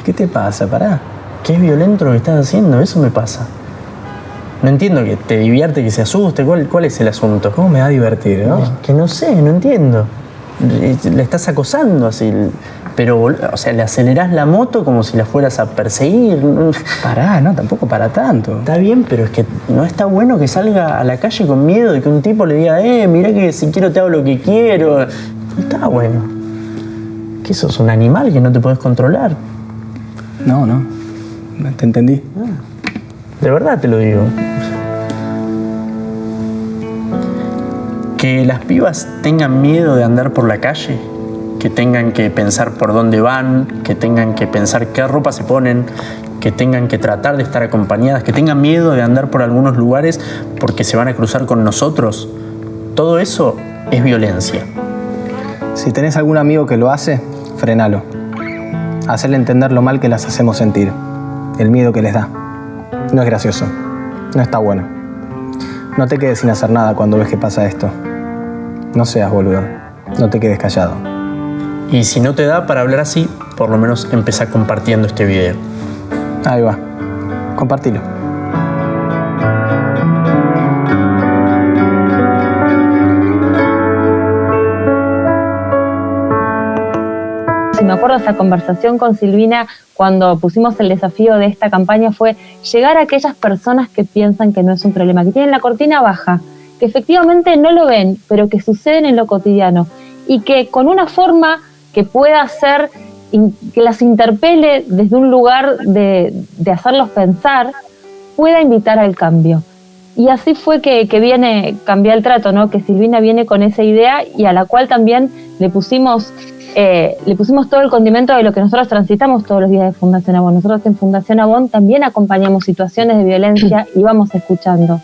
¿Qué te pasa? Pará. ¿Qué es violento lo que estás haciendo? Eso me pasa. No entiendo que te divierte, que se asuste. ¿Cuál es el asunto? ¿Cómo me va a divertir, no? Es que no sé, no entiendo. Le estás acosando así. Pero, o sea, le acelerás la moto como si la fueras a perseguir. Pará, no, tampoco para tanto. Está bien, pero es que no está bueno que salga a la calle con miedo de que un tipo le diga, mirá que si quiero te hago lo que quiero. No está bueno. ¿Qué sos, un animal que no te podés controlar? No, te entendí. De verdad te lo digo. Que las pibas tengan miedo de andar por la calle, que tengan que pensar por dónde van, que tengan que pensar qué ropa se ponen, que tengan que tratar de estar acompañadas, que tengan miedo de andar por algunos lugares porque se van a cruzar con nosotros. Todo eso es violencia. Si tenés algún amigo que lo hace, frenalo. Hacerle entender lo mal que las hacemos sentir, el miedo que les da. No es gracioso, no está bueno. No te quedes sin hacer nada cuando ves que pasa esto. No seas boludo, no te quedes callado. Y si no te da para hablar así, por lo menos empezá compartiendo este video. Ahí va, compartilo. Me acuerdo esa conversación con Silvina cuando pusimos el desafío de esta campaña fue llegar a aquellas personas que piensan que no es un problema, que tienen la cortina baja, que efectivamente no lo ven, pero que suceden en lo cotidiano y que con una forma que pueda hacer, que las interpele desde un lugar de hacerlos pensar, pueda invitar al cambio. Y así fue que viene Cambiar el Trato, ¿no? Que Silvina viene con esa idea y a la cual también le pusimos todo el condimento de lo que nosotros transitamos todos los días de Fundación Avon. Nosotros en Fundación Avon también acompañamos situaciones de violencia y vamos escuchando.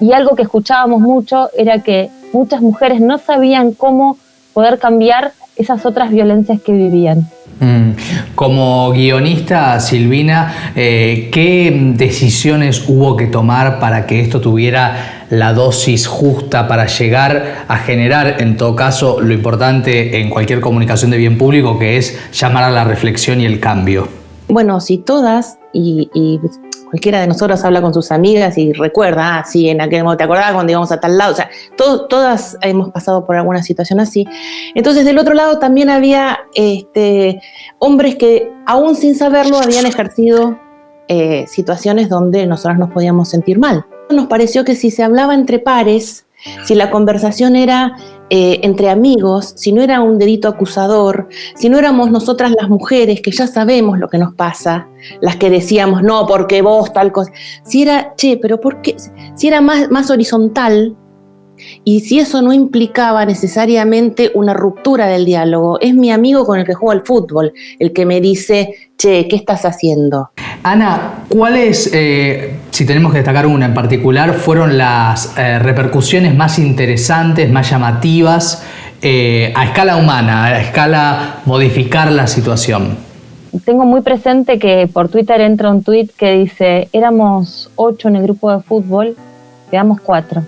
Y algo que escuchábamos mucho era que muchas mujeres no sabían cómo poder cambiar esas otras violencias que vivían. Como guionista, Silvina, ¿qué decisiones hubo que tomar para que esto tuviera la dosis justa para llegar a generar, en todo caso, lo importante en cualquier comunicación de bien público, que es llamar a la reflexión y el cambio? Bueno, si todas y cualquiera de nosotros habla con sus amigas y recuerda, sí, en aquel momento te acordabas cuando íbamos a tal lado, o sea, todas hemos pasado por alguna situación así. Entonces, del otro lado también había hombres que, aún sin saberlo, habían ejercido situaciones donde nosotras nos podíamos sentir mal. Nos pareció que si se hablaba entre pares, si la conversación era entre amigos, si no era un dedito acusador, si no éramos nosotras las mujeres que ya sabemos lo que nos pasa, las que decíamos, no, porque vos tal cosa, si era, pero ¿por qué? Si era más horizontal, y si eso no implicaba necesariamente una ruptura del diálogo. Es mi amigo con el que juego al fútbol, el que me dice, ¿qué estás haciendo? Ana, ¿cuáles, si tenemos que destacar una en particular, fueron las repercusiones más interesantes, más llamativas, a escala humana, a escala modificar la situación? Tengo muy presente que por Twitter entra un tweet que dice, éramos 8 en el grupo de fútbol, quedamos 4.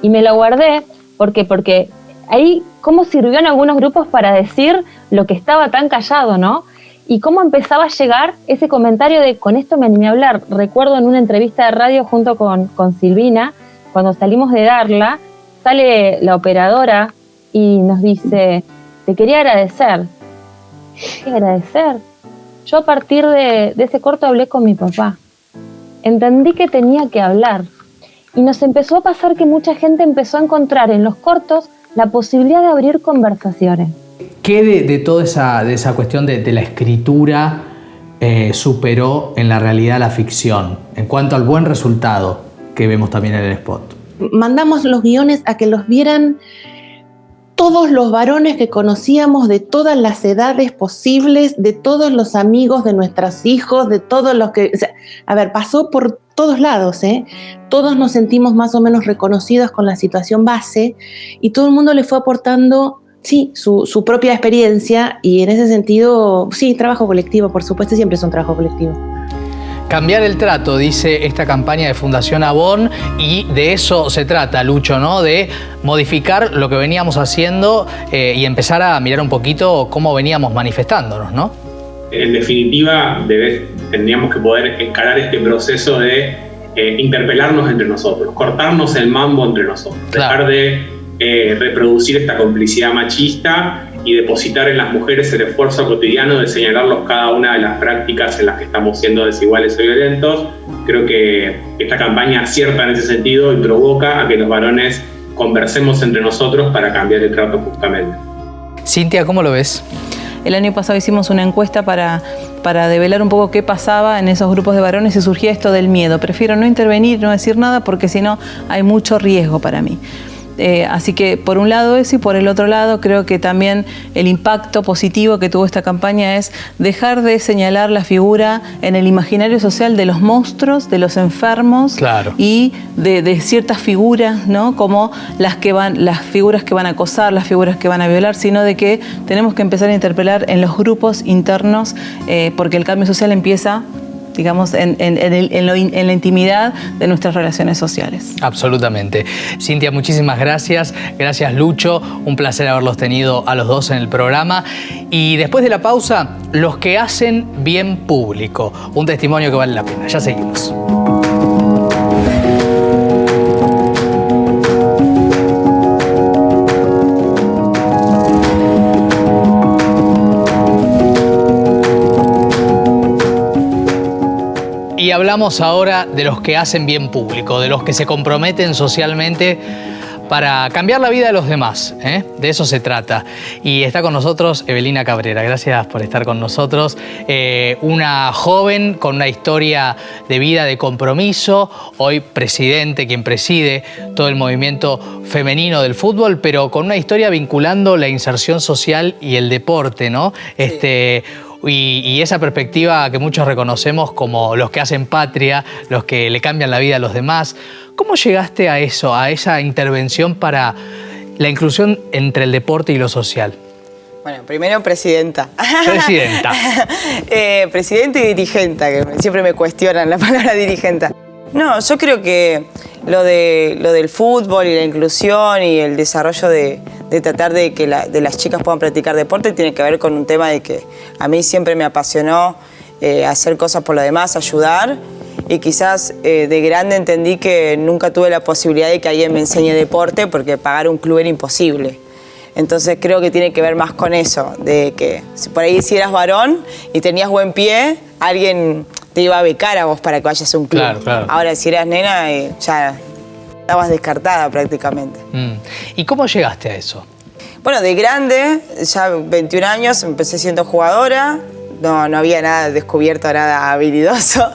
Y me lo guardé, porque ahí cómo sirvió en algunos grupos para decir lo que estaba tan callado, ¿no? Y cómo empezaba a llegar ese comentario de, con esto me animé a hablar. Recuerdo en una entrevista de radio junto con Silvina, cuando salimos de darla, sale la operadora y nos dice, te quería agradecer. ¿Qué agradecer? Yo a partir de ese corto hablé con mi papá. Entendí que tenía que hablar. Y nos empezó a pasar que mucha gente empezó a encontrar en los cortos la posibilidad de abrir conversaciones. ¿Qué de toda esa cuestión de la escritura superó en la realidad la ficción, en cuanto al buen resultado que vemos también en el spot? Mandamos los guiones a que los vieran todos los varones que conocíamos de todas las edades posibles, de todos los amigos de nuestros hijos, de todos los que... O sea, a ver, pasó por todos lados, ¿eh? Todos nos sentimos más o menos reconocidos con la situación base y todo el mundo le fue aportando, sí, su propia experiencia y en ese sentido, sí, trabajo colectivo, por supuesto, siempre es un trabajo colectivo. Cambiar el trato, dice esta campaña de Fundación Avon, y de eso se trata, Lucho, ¿no? De modificar lo que veníamos haciendo y empezar a mirar un poquito cómo veníamos manifestándonos, ¿no? En definitiva, tendríamos que poder encarar este proceso de interpelarnos entre nosotros, cortarnos el mambo entre nosotros, dejar de reproducir esta complicidad machista y depositar en las mujeres el esfuerzo cotidiano de señalarlos cada una de las prácticas en las que estamos siendo desiguales o violentos. Creo que esta campaña acierta en ese sentido y provoca a que los varones conversemos entre nosotros para cambiar el trato justamente. Cintia, ¿cómo lo ves? El año pasado hicimos una encuesta para develar un poco qué pasaba en esos grupos de varones y surgía esto del miedo. Prefiero no intervenir, no decir nada porque si no hay mucho riesgo para mí. Así que por un lado eso y por el otro lado creo que también el impacto positivo que tuvo esta campaña es dejar de señalar la figura en el imaginario social de los monstruos, de los enfermos, claro, y de ciertas figuras, ¿no? Como las figuras que van a acosar, las figuras que van a violar, sino de que tenemos que empezar a interpelar en los grupos internos porque el cambio social empieza, digamos, en la intimidad de nuestras relaciones sociales. Absolutamente. Cintia, muchísimas gracias. Gracias, Lucho. Un placer haberlos tenido a los dos en el programa. Y después de la pausa, los que hacen bien público. Un testimonio que vale la pena. Ya seguimos. Y hablamos ahora de los que hacen bien público, de los que se comprometen socialmente para cambiar la vida de los demás, ¿eh? De eso se trata. Y está con nosotros Evelina Cabrera. Gracias por estar con nosotros. Una joven con una historia de vida, de compromiso, hoy presidente, quien preside todo el movimiento femenino del fútbol, pero con una historia vinculando la inserción social y el deporte, ¿no? Sí. Y esa perspectiva que muchos reconocemos como los que hacen patria, los que le cambian la vida a los demás. ¿Cómo llegaste a eso, a esa intervención para la inclusión entre el deporte y lo social? Bueno, primero presidenta. Presidenta. Presidenta y dirigenta, que siempre me cuestionan la palabra dirigenta. No, yo creo que lo del fútbol y la inclusión y el desarrollo de tratar de que las chicas puedan practicar deporte tiene que ver con un tema de que a mí siempre me apasionó hacer cosas por los demás, ayudar. Y quizás de grande entendí que nunca tuve la posibilidad de que alguien me enseñe deporte porque pagar un club era imposible. Entonces creo que tiene que ver más con eso, de que si por ahí si eras varón y tenías buen pie, alguien te iba a becar a vos para que vayas a un club. Claro. Ahora si eras nena, ya estabas descartada prácticamente. ¿Y cómo llegaste a eso? Bueno, de grande, ya 21 años, empecé siendo jugadora. No había nada descubierto, nada habilidoso,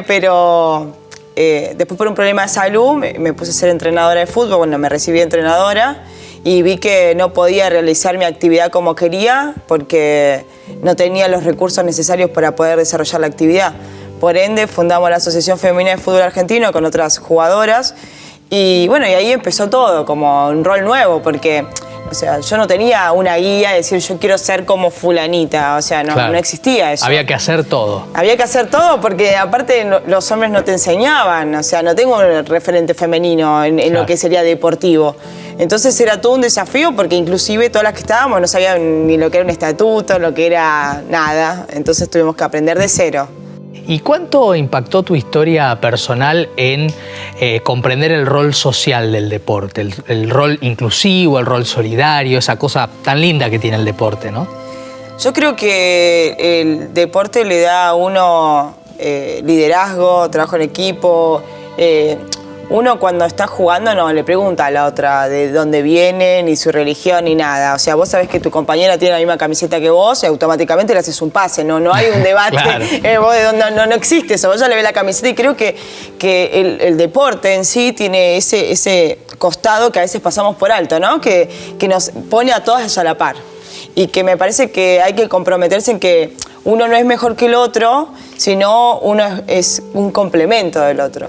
pero después por un problema de salud me puse a ser entrenadora de fútbol, bueno, me recibí entrenadora y vi que no podía realizar mi actividad como quería porque no tenía los recursos necesarios para poder desarrollar la actividad. Por ende, fundamos la Asociación Femenina de Fútbol Argentino con otras jugadoras y bueno, y ahí empezó todo, como un rol nuevo, porque... O sea, yo no tenía una guía de decir yo quiero ser como fulanita, o sea, no existía eso. Había que hacer todo. Había que hacer todo porque aparte los hombres no te enseñaban, o sea, no tengo un referente femenino en lo que sería deportivo. Entonces era todo un desafío porque inclusive todas las que estábamos no sabían ni lo que era un estatuto, lo que era nada, entonces tuvimos que aprender de cero. ¿Y cuánto impactó tu historia personal en comprender el rol social del deporte? El rol inclusivo, el rol solidario, esa cosa tan linda que tiene el deporte, ¿no? Yo creo que el deporte le da a uno liderazgo, trabajo en equipo. Uno cuando está jugando no le pregunta a la otra de dónde viene, ni su religión, ni nada. O sea, vos sabés que tu compañera tiene la misma camiseta que vos y automáticamente le haces un pase. No hay un debate. Claro. No existe eso. Vos ya le ves la camiseta y creo que el deporte en sí tiene ese costado que a veces pasamos por alto, ¿no? Que nos pone a todas a la par. Y que me parece que hay que comprometerse en que uno no es mejor que el otro, sino uno es un complemento del otro.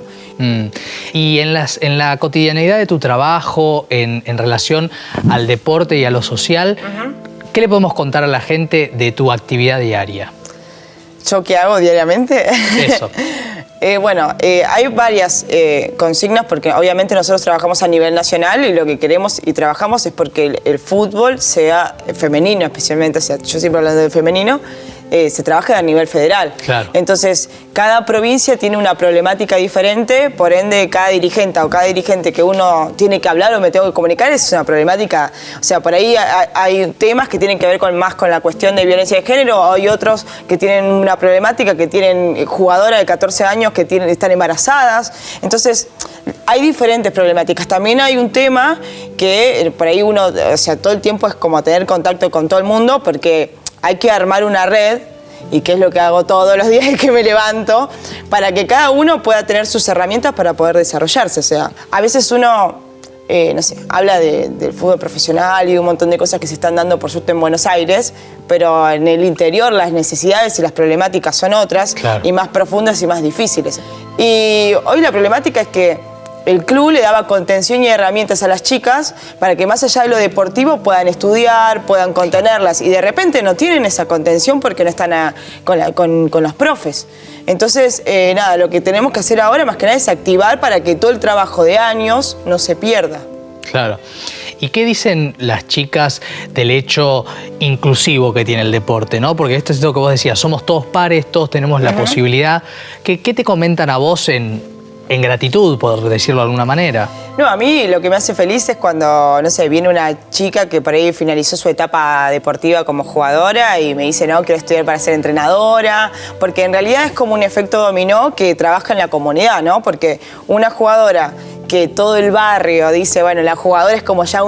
Y en la cotidianeidad de tu trabajo, en relación al deporte y a lo social, ¿qué le podemos contar a la gente de tu actividad diaria? ¿Yo qué hago diariamente? Eso. Hay varias consignas porque obviamente nosotros trabajamos a nivel nacional y lo que queremos y trabajamos es porque el fútbol sea femenino especialmente, o sea, yo siempre hablando de femenino, se trabaja a nivel federal. Claro. Entonces, cada provincia tiene una problemática diferente, por ende, cada dirigente que uno tiene que hablar o me tengo que comunicar es una problemática. O sea, por ahí hay temas que tienen que ver más con la cuestión de violencia de género, hay otros que tienen una problemática, que tienen jugadoras de 14 años que están embarazadas. Entonces, hay diferentes problemáticas. También hay un tema que por ahí uno, o sea, todo el tiempo es como tener contacto con todo el mundo porque hay que armar una red, y que es lo que hago todos los días que me levanto, para que cada uno pueda tener sus herramientas para poder desarrollarse. O sea, a veces uno, habla del fútbol profesional y un montón de cosas que se están dando por suerte en Buenos Aires, pero en el interior las necesidades y las problemáticas son otras, claro, y más profundas y más difíciles. Y hoy la problemática es que el club le daba contención y herramientas a las chicas para que más allá de lo deportivo puedan estudiar, puedan contenerlas. Y de repente no tienen esa contención porque no están con los profes. Entonces, lo que tenemos que hacer ahora más que nada es activar para que todo el trabajo de años no se pierda. Claro. ¿Y qué dicen las chicas del hecho inclusivo que tiene el deporte, ¿no? Porque esto es lo que vos decías, somos todos pares, todos tenemos la posibilidad. ¿Qué te comentan a vos en gratitud, por decirlo de alguna manera? No, a mí lo que me hace feliz es cuando, viene una chica que por ahí finalizó su etapa deportiva como jugadora y me dice, no, quiero estudiar para ser entrenadora, porque en realidad es como un efecto dominó que trabaja en la comunidad, ¿no? Porque una jugadora que todo el barrio dice, bueno, la jugadora es como ya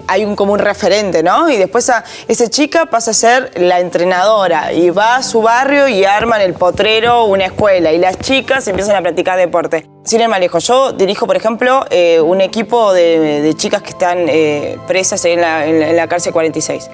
hay como un referente, ¿no? Y después esa chica pasa a ser la entrenadora y va a su barrio y arman el potrero una escuela y las chicas empiezan a practicar deporte. Sin ir más lejos, yo dirijo, por ejemplo, un equipo de chicas que están presas en la cárcel 46.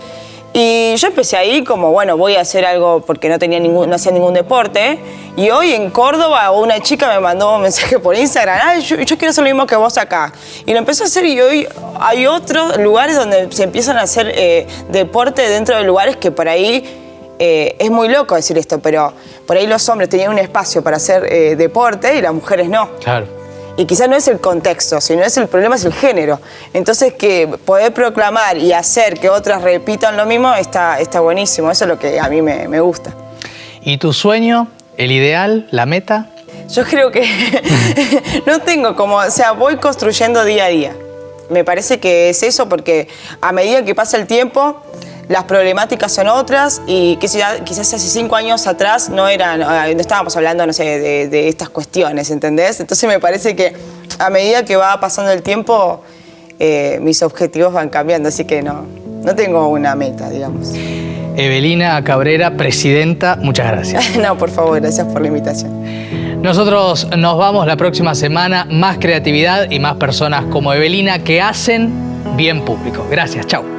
Y yo empecé ahí como, bueno, voy a hacer algo porque no hacía ningún deporte. Y hoy en Córdoba una chica me mandó un mensaje por Instagram, yo quiero hacer lo mismo que vos acá. Y lo empecé a hacer y hoy hay otros lugares donde se empiezan a hacer deporte dentro de lugares que por ahí Es muy loco decir esto, pero por ahí los hombres tenían un espacio para hacer deporte y las mujeres no. Claro. Y quizás no es el contexto, sino el problema es el género. Entonces, que poder proclamar y hacer que otras repitan lo mismo está buenísimo. Eso es lo que a mí me gusta. ¿Y tu sueño, el ideal, la meta? Yo creo que no tengo voy construyendo día a día. Me parece que es eso, porque a medida que pasa el tiempo, las problemáticas son otras, y quizás hace 5 años atrás no estábamos hablando, no sé, de estas cuestiones, ¿entendés? Entonces me parece que a medida que va pasando el tiempo, mis objetivos van cambiando, así que no tengo una meta, digamos. Evelina Cabrera, presidenta, muchas gracias. No, por favor, gracias por la invitación. Nosotros nos vamos la próxima semana, más creatividad y más personas como Evelina que hacen bien público. Gracias, chao.